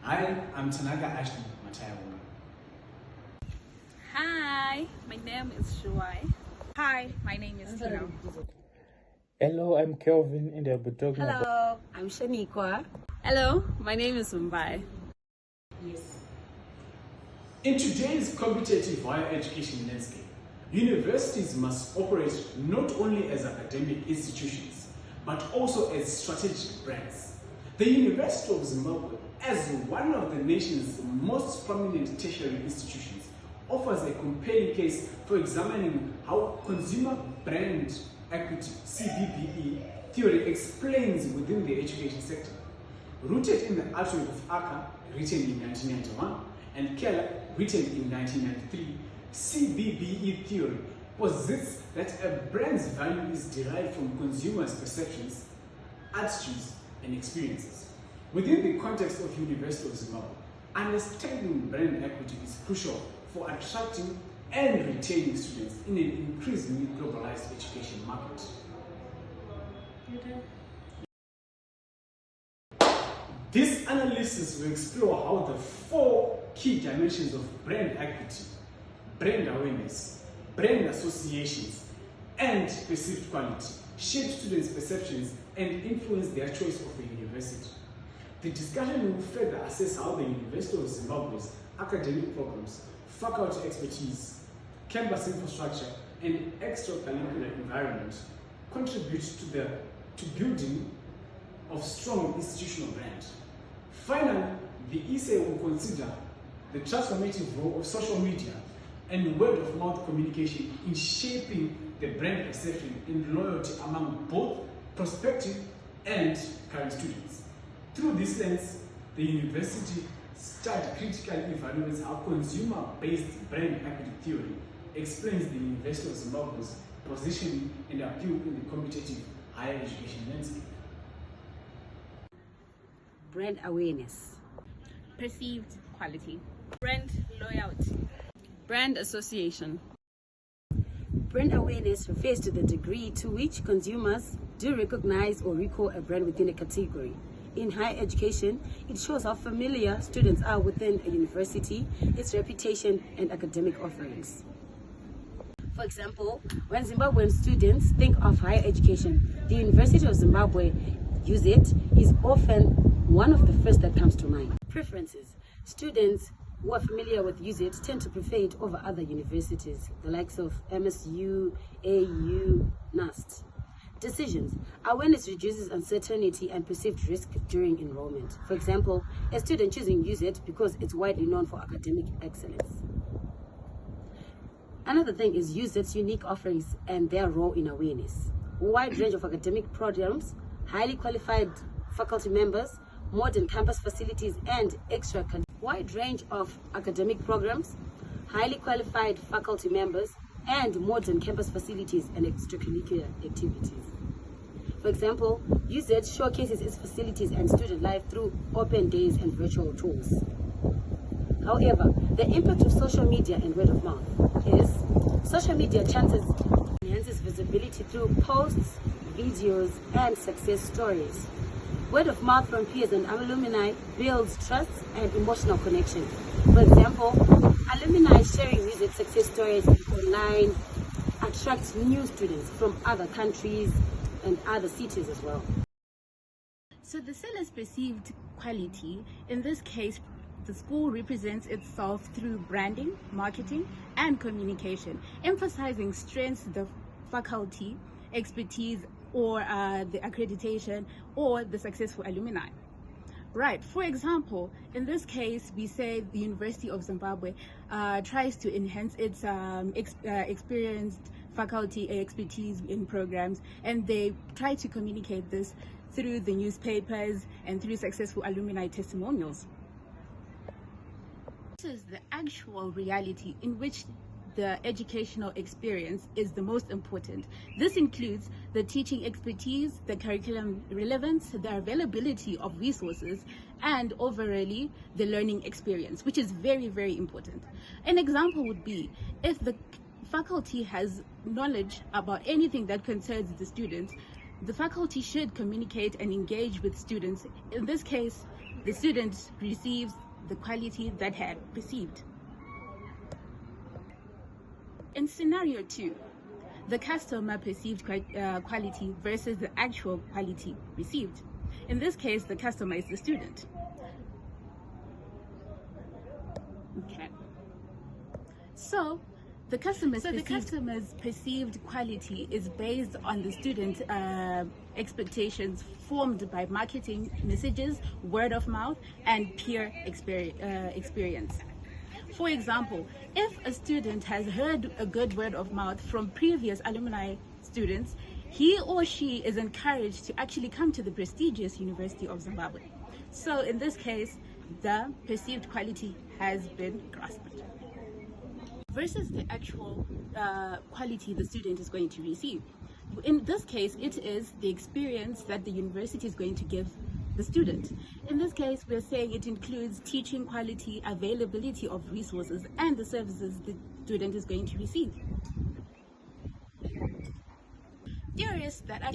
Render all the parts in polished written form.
Hi, I'm Tanaka Matayaunga. Hi, my name is Shuvai. Hi, my name is Tinotenda. Hello, I'm Kelvin and I'll be talking about... Hello, I'm Chaniqua. Hello, my name is Vimbai. Yes. In today's competitive higher education landscape, universities must operate not only as academic institutions, but also as strategic brands. The University of Zimbabwe, as one of the nation's most prominent tertiary institutions, offers a compelling case for examining how consumer brand equity, CBBE theory, explains within the education sector. Rooted in the artwork of Aka, written in 1991, and Keller, written in 1993, CBBE theory posits that a brand's value is derived from consumers' perceptions, attitudes, and experiences. Within the context of University of Zimbabwe, understanding brand equity is crucial for attracting and retaining students in an increasingly globalized education market. This analysis will explore how the four key dimensions of brand equity, brand awareness, brand associations, and perceived quality shape students' perceptions and influence their choice of a university. The discussion will further assess how the University of Zimbabwe's academic programs, faculty expertise, campus infrastructure, and extracurricular environment contribute to building of strong institutional brand. Finally, the essay will consider the transformative role of social media and word-of-mouth communication in shaping the brand perception and loyalty among both prospective and current students. Through this lens, the university study critically evaluates how consumer-based brand equity theory explains the University of Zimbabwe's positioning and appeal in the competitive higher education landscape. Brand awareness, Perceived quality. Brand loyalty. Brand association. brand awareness refers to the degree to which consumers do recognize or recall a brand within a category. In higher education, it shows how familiar students are within a university, its reputation, and academic offerings. For example, when Zimbabwean students think of higher education, the University of Zimbabwe, UZIT, is often one of the first that comes to mind. Preferences. Students who are familiar with UZIT tend to prefer it over other universities, the likes of MSU, AU, NUST. Decisions. Awareness reduces uncertainty and perceived risk during enrollment. For example, a student choosing UZIT because it's widely known for academic excellence. Another thing is UZIT's unique offerings and their role in awareness. A wide range of academic programs, highly qualified faculty members, modern campus facilities, and wide range of academic programs, highly qualified faculty members, and modern campus facilities and extracurricular activities. For example, UZ showcases its facilities and student life through open days and virtual tours. However, the impact of social media and word of mouth is social media enhances visibility through posts, videos, and success stories. Word of mouth from peers and alumni builds trust and emotional connection. For example, alumni sharing UZ success stories online attracts new students from other countries and other cities as well. So the seller's perceived quality, in this case, the school represents itself through branding, marketing, and communication, emphasizing strengths, the faculty, expertise, or the accreditation, or the successful alumni. Right. For example, in this case, we say the University of Zimbabwe tries to enhance its experienced faculty expertise in programs, and they try to communicate this through the newspapers and through successful alumni testimonials. This is the actual reality in which the educational experience is the most important. This includes the teaching expertise, the curriculum relevance, the availability of resources, and overall the learning experience, which is very, very important. An example would be if the faculty has knowledge about anything that concerns the students, the faculty should communicate and engage with students. In this case, the student receives the quality that had perceived. In scenario 2, the customer perceived quality versus the actual quality received. In this case, the customer is the student. Okay. So the customer's perceived quality is based on the student's expectations formed by marketing messages, word of mouth, and peer experience. For example, if a student has heard a good word of mouth from previous alumni students, he or she is encouraged to actually come to the prestigious University of Zimbabwe. So in this case, the perceived quality has been grasped versus the actual quality the student is going to receive. In this case, it is the experience that the university is going to give the student. In this case, we're saying it includes teaching quality, availability of resources, and the services the student is going to receive. Theorists that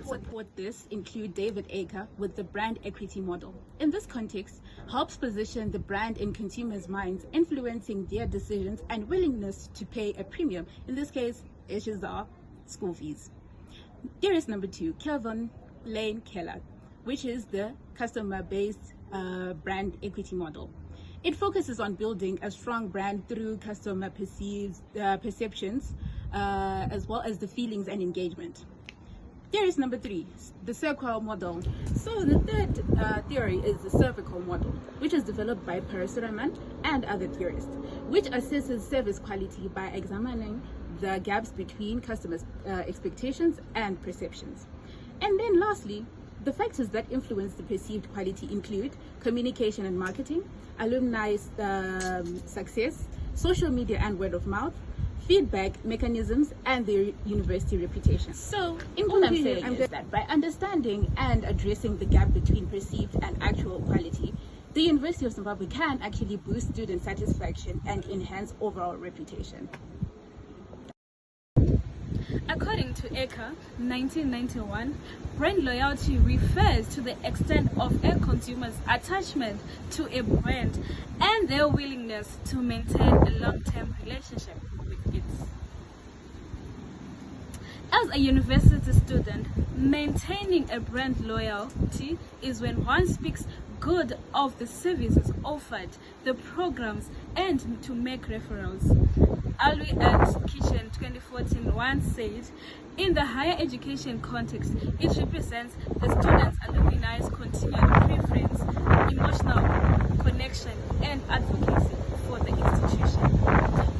support this include David Aker with the brand equity model. In this context, helps position the brand in consumers' minds, influencing their decisions and willingness to pay a premium. In this case, issues are school fees. Theorist number 2, Kelvin Sekeni, which is the customer-based brand equity model. It focuses on building a strong brand through customer perceptions, as well as the feelings and engagement. Theorist number 3, the circle model. So the third theory is the cervical model, which is developed by Parasuraman and other theorists, which assesses service quality by examining the gaps between customers' expectations and perceptions. And then lastly, the factors that influence the perceived quality include communication and marketing, alumni success, social media and word of mouth, feedback mechanisms, and their university reputation. So, in conclusion, I'm saying that by understanding and addressing the gap between perceived and actual quality, the University of Zimbabwe can actually boost student satisfaction and enhance overall reputation. According to Aker, 1991, brand loyalty refers to the extent of a consumer's attachment to a brand and their willingness to maintain a long-term relationship with it. As a university student, maintaining a brand loyalty is when one speaks good of the services offered, the programs, and to make referrals. Alwi at Kitchen 2014 once said, in the higher education context, it represents the students' alumni's continued preference, emotional connection, and advocacy for the institution.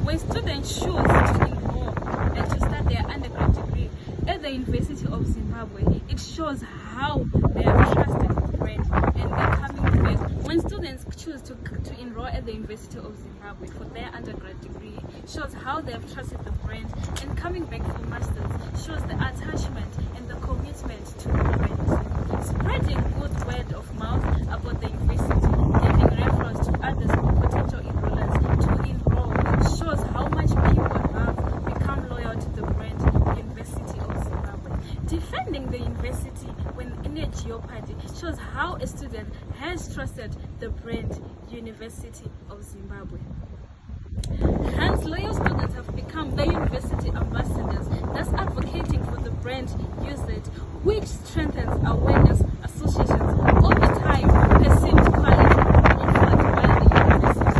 When students choose to enroll and to start their undergrad degree at the University of Zimbabwe, it shows how they have trusted the brand and their coming back. When students choose to enroll at the University of Zimbabwe for their undergrad degree, shows how they have trusted the brand, and coming back for masters shows the attachment and the commitment to the brand. Spreading good word of mouth about the university, giving referrals to others or potential enrollers to enroll, shows how much people have become loyal to the brand University of Zimbabwe. Defending the university when in a jeopardy shows how a student has trusted the brand University of Zimbabwe. Hence, loyal students have become the university ambassadors, thus advocating for the brand usage, which strengthens awareness associations over time, perceived quality offered by the university.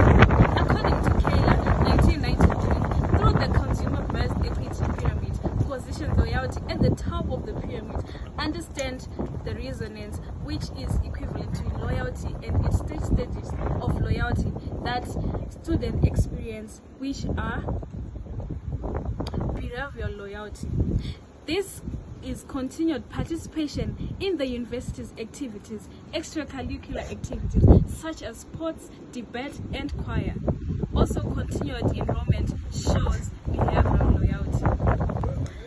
According to Kayla, 1993, through the consumer-based equity pyramid, position loyalty at the top of the pyramid, understand the resonance, which is equivalent to loyalty and its stages of loyalty that student experience, which are behavioral loyalty. This is continued participation in the university's activities, extracurricular activities such as sports, debate, and choir. Also, continued enrollment shows behavioral loyalty.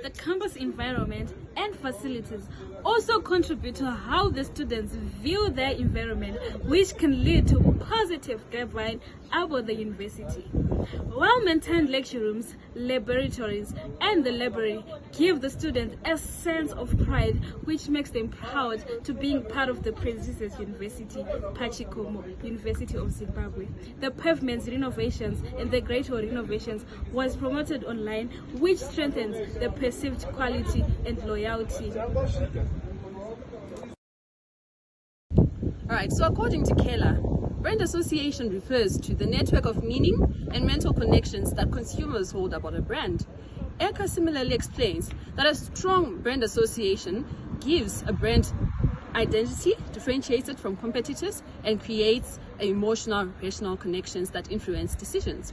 the campus environment and facilities also contribute to how the students view their environment, which can lead to positive grapevine about the university. Well-maintained lecture rooms, laboratories, and the library give the students a sense of pride, which makes them proud to being part of the prestigious university, Pachikomo, University of Zimbabwe. The pavements renovations and the Great Hall renovations was promoted online, which strengthens the perceived quality and loyalty. Alright, so according to Kela, brand association refers to the network of meaning and mental connections that consumers hold about a brand. Eka similarly explains that a strong brand association gives a brand identity, differentiates it from competitors, and creates emotional, rational connections that influence decisions.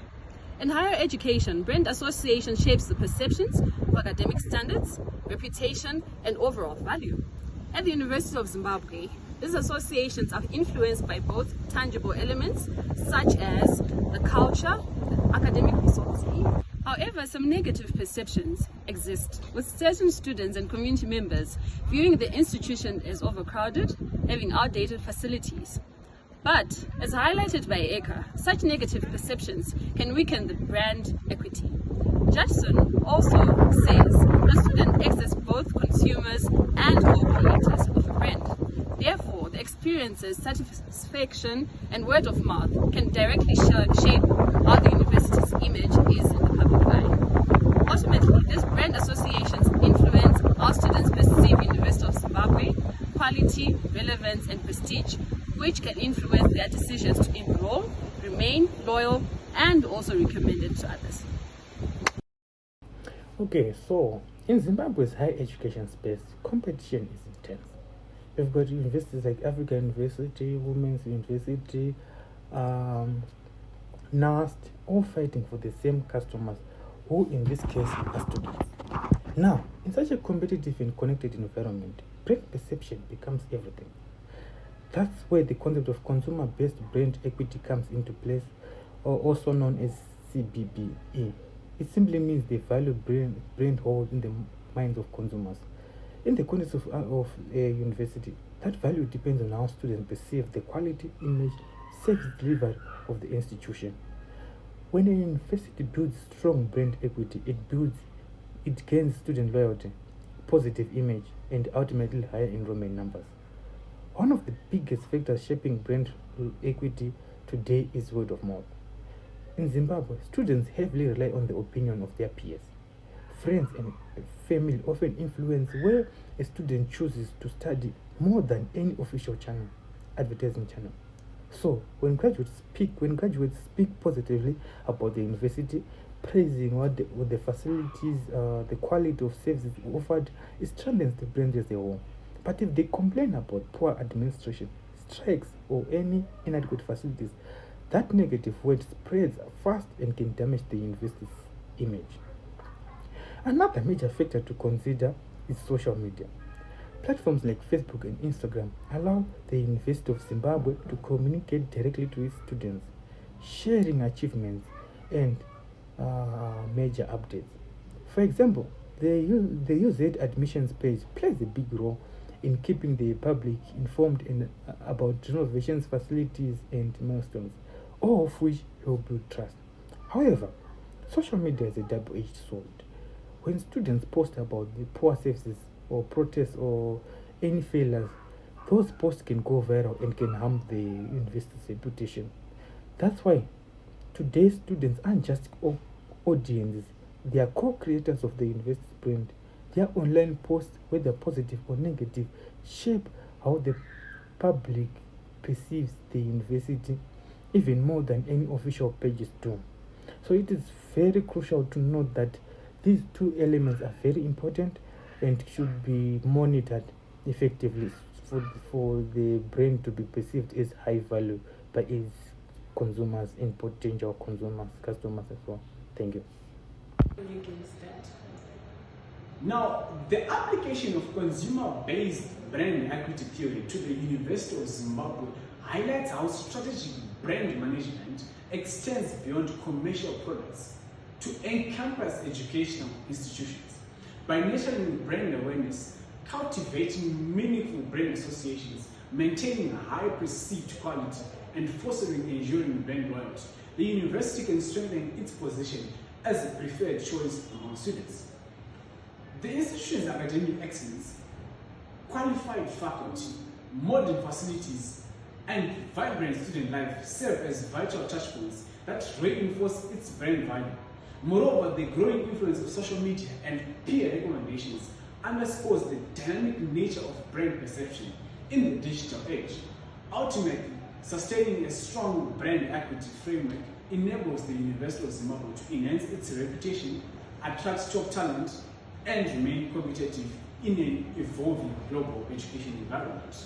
In higher education, brand association shapes the perceptions of academic standards, reputation, and overall value. At the University of Zimbabwe, these associations are influenced by both tangible elements, such as the culture, academic results. However, some negative perceptions exist, with certain students and community members viewing the institution as overcrowded, having outdated facilities. But, as highlighted by Eka, such negative perceptions can weaken the brand equity. Judson also says the student acts as both consumers and co-creators of a brand. Therefore, the experiences, satisfaction, and word of mouth can directly shape how the university's image is in the public eye. Ultimately, these brand associations influence how students perceive University of Zimbabwe, quality, relevance, and prestige, which can influence their decisions to enroll, remain loyal, and also recommend it to others. Okay, so in Zimbabwe's higher education space, competition is intense. We've got universities like Africa University, Women's University, NAST, all fighting for the same customers, who in this case are students. Now, in such a competitive and connected environment, brand perception becomes everything. That's where the concept of consumer-based brand equity comes into place, or also known as CBBE. It simply means the value brand holds in the minds of consumers. In the context of a university, that value depends on how students perceive the quality, image, service delivery of the institution. When a university builds strong brand equity, it gains student loyalty, positive image, and ultimately higher enrollment numbers. One of the biggest factors shaping brand equity today is word of mouth. In Zimbabwe, students heavily rely on the opinion of their peers. Friends and family often influence where a student chooses to study more than any official advertising channel. So, when graduates speak positively about the university, praising what the facilities, the quality of services offered, it strengthens the brand as a whole. But if they complain about poor administration, strikes, or any inadequate facilities, that negative word spreads fast and can damage the university's image. Another major factor to consider is social media. Platforms like Facebook and Instagram allow the University of Zimbabwe to communicate directly to its students, sharing achievements and major updates. For example, the UZ admissions page plays a big role in keeping the public informed about renovations, facilities, and milestones, all of which help build trust. However, social media is a double-edged sword. When students post about the poor services or protests or any failures, those posts can go viral and can harm the university's reputation. That's why today's students aren't just audiences, they are co-creators of the university's brand. Their online posts, whether positive or negative, shape how the public perceives the university even more than any official pages do. So it is very crucial to note that these two elements are very important and should be monitored effectively for the brand to be perceived as high value by its consumers and potential customers as well. Thank you. Now, the application of consumer-based brand equity theory to the University of Zimbabwe highlights how strategic brand management extends beyond commercial products to encompass educational institutions. By nurturing brand awareness, cultivating meaningful brand associations, maintaining a high perceived quality, and fostering enduring brand loyalty, the university can strengthen its position as a preferred choice among students. The institution's academic excellence, qualified faculty, modern facilities, and vibrant student life serve as vital touchpoints that reinforce its brand value. Moreover, the growing influence of social media and peer recommendations underscores the dynamic nature of brand perception in the digital age. Ultimately, sustaining a strong brand equity framework enables the University of Zimbabwe to enhance its reputation, attract top talent, and remain competitive in an evolving global education environment.